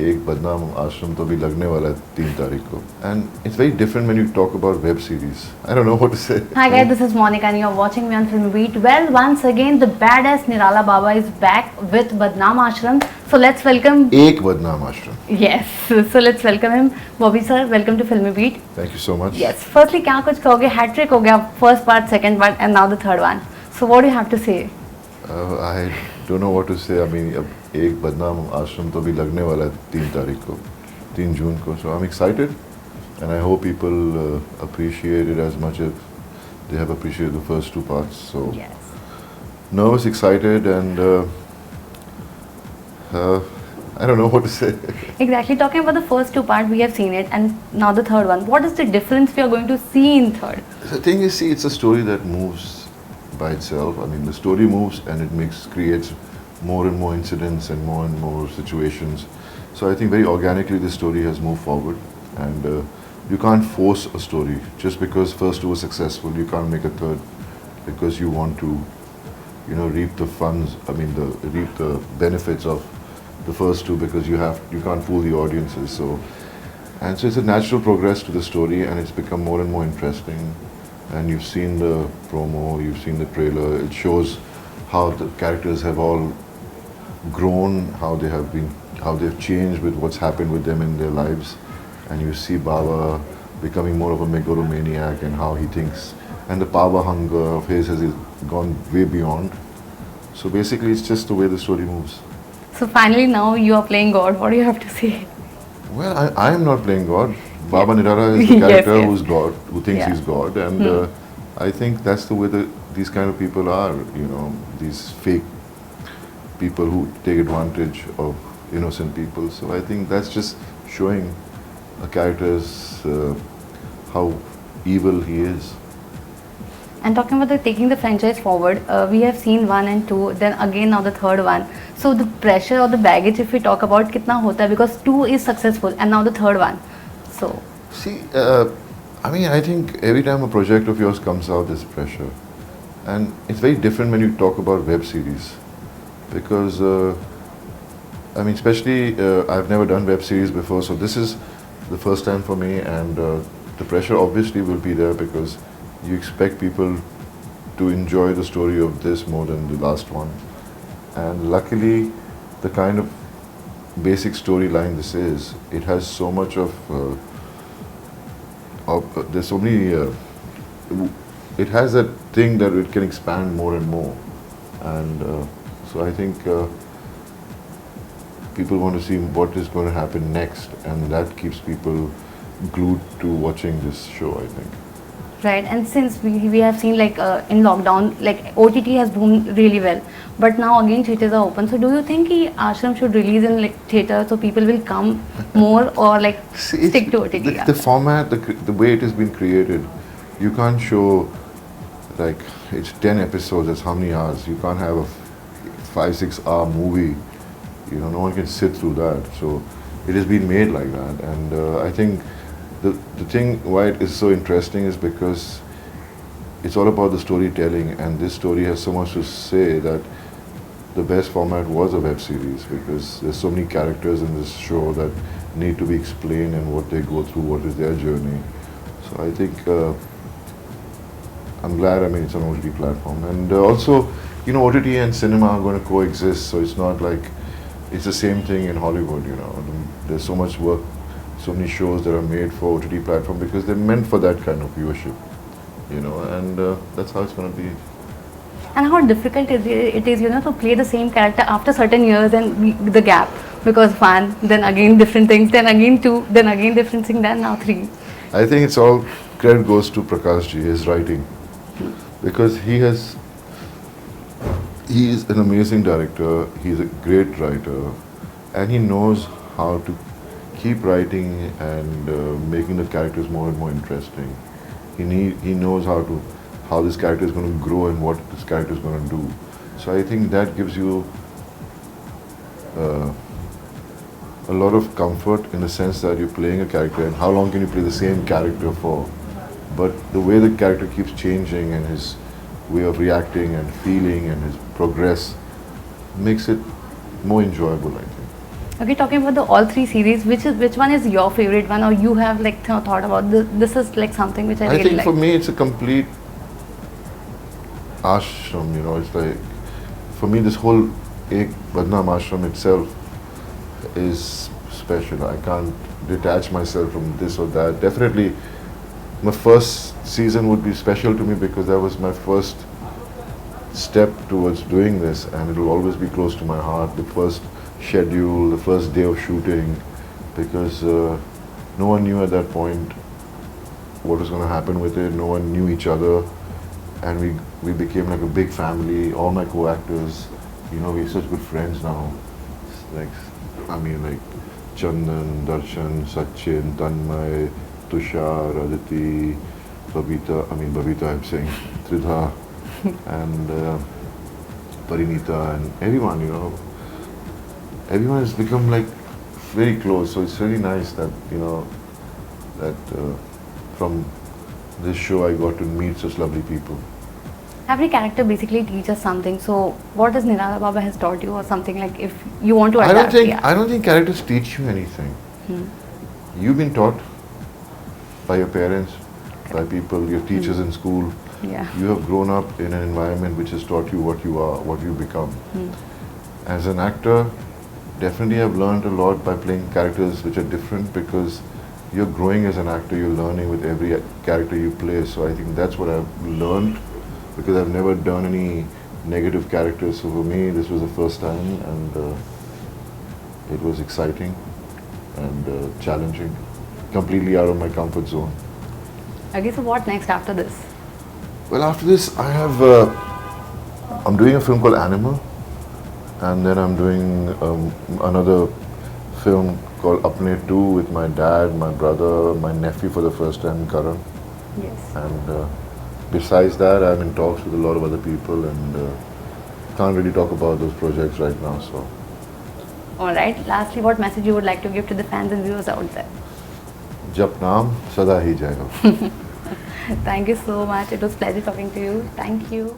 एक बदनाम आश्रम तो भी लगने वाला है 3 तारीख को and it's very different when you talk about web series. I don't know what to say. Hi guys, this is Monica and you're watching me on Film Beat. Well, once again, the badass Nirala Baba is back with Badnaam Ashram. So let's welcome. एक बदनाम आश्रम. Yes, so let's welcome him. Bobby sir, welcome to Filmy Beat. Thank you so much. Yes, firstly, क्या कुछ कहोगे? Hat trick हो गया, first part, second part, and now the third one. So what do you have to say? I don't know what to say. I mean, अब एक बदनाम आश्रम तो भी लगने वाला है 3 तारीख को, 3 जून को. So I'm excited, and I hope people appreciate it as much as they have appreciated the first 2 parts. So Yes. nervous, excited, and I don't know what to say. Exactly. Talking about the first two part, we have seen it, and now the third one. What is the difference we are going to see in third? The thing is, see, it's a story that moves by itself. I mean, the story moves and it creates more and more incidents and more situations. So I think very organically the story has moved forward, and you can't force a story just because first two were successful. You can't make a third because you want to, reap the funds. I mean, reap the benefits of the first two because you can't fool the audiences. So it's a natural progress to the story, and it's become more and more interesting. And you've seen the promo, you've seen the trailer. It shows how the characters have all grown, how they've changed with what's happened with them in their lives. And you see Baba becoming more of a megalomaniac and how he thinks. And the power hunger of his has gone way beyond. So basically, it's just the way the story moves. So finally, now you are playing God. What do you have to say? Well, I am not playing God. Baba Nirala is the character Yes. who's God, who thinks he's God, and I think that's the way these kind of people are. These fake people who take advantage of innocent people. So I think that's just showing a character's how evil he is. And talking about taking the franchise forward, we have seen 1 and 2, then again now the third one. So the pressure or the baggage, if we talk about, kitna hota hai? Because 2 is successful and now the third one. So See, I think every time a project of yours comes out, there's pressure, and it's very different when you talk about web series, because especially I've never done web series before, so this is the first time for me, and the pressure obviously will be there because you expect people to enjoy the story of this more than the last one. And luckily, the kind of basic storyline this is, it has so much of there's so many it has that thing that it can expand more and more, and so I think people want to see what is going to happen next, and that keeps people glued to watching this show, I think. right, and since we have seen like in lockdown, like OTT has boomed really well, but now again theaters are open. So do you think Ashram should release in like theater so people will come more, or like See, stick to OTT? the format, the way it has been created, you can't show like it's 10 episodes, that's how many hours. You can't have a 5-6 hour movie. No one can sit through that. So it has been made like that, and I think the thing why it is so interesting is because it's all about the storytelling, and this story has so much to say that the best format was a web series, because there's so many characters in this show that need to be explained and what they go through, what is their journey. So I think I'm glad it's an OTT platform, and also OTT and cinema are going to coexist, so it's not like it's the same thing in Hollywood. There's so much work, so many shows that are made for OTT platform because they're meant for that kind of viewership, and that's how it's going to be. And how difficult it is, to play the same character after certain years and the gap, because 1, then again different things, then again 2, then again different thing, then now 3. I think it's all credit goes to Prakash ji, his writing, because he is an amazing director, he's a great writer, and he knows how to keep writing and making the characters more and more interesting. He knows how this character is going to grow and what this character is going to do. So I think that gives you a lot of comfort in the sense that you're playing a character, and how long can you play the same character for? But the way the character keeps changing, and his way of reacting and feeling and his progress makes it more enjoyable, I think. Okay, talking about the all three series, which one is your favorite one, or you have like thought about this is like something which I I really think like. for me it's a complete ashram, you know, it's like, for me this whole Ek Badnaam ashram itself is special. I can't detach myself from this or that. Definitely, my first season would be special to me because that was my first step towards doing this, and it will always be close to my heart. The first schedule, the first day of shooting, because no one knew at that point what was going to happen with it. No one knew each other, and we became like a big family. All my co-actors, you know, we're such good friends now. It's like, I mean, like Chandan, Darshan, Sachin, Tanmay, Tushar, Aditi, Babita, I'm saying, Tridha, and Parinita, and everyone, you know, everyone has become like very close. So it's really nice that, you know, that from this show I got to meet such lovely people. Every character basically teaches something. So, what does Nirala Baba has taught you, or something like if you want to adapt? I don't think characters teach you anything. You've been taught by your parents, by people, your teachers in school. Yeah. You have grown up in an environment which has taught you what you are, what you become. As an actor, definitely I've learned a lot by playing characters which are different, because you're growing as an actor, you're learning with every character you play. So I think that's what I've learned, because I've never done any negative characters. So for me, this was the first time, and it was exciting and challenging, completely out of my comfort zone. Okay, so what next after this? Well, after this, I'm doing a film called Animal, and then I'm doing another film called Apne 2 with my dad, my brother, my nephew for the first time, Karan. Yes. And besides that, I'm in talks with a lot of other people, and can't really talk about those projects right now. So, All right. Lastly, what message you would like to give to the fans and viewers out there? Jap naam sada hi jayega. Thank you so much. It was a pleasure talking to you. Thank you.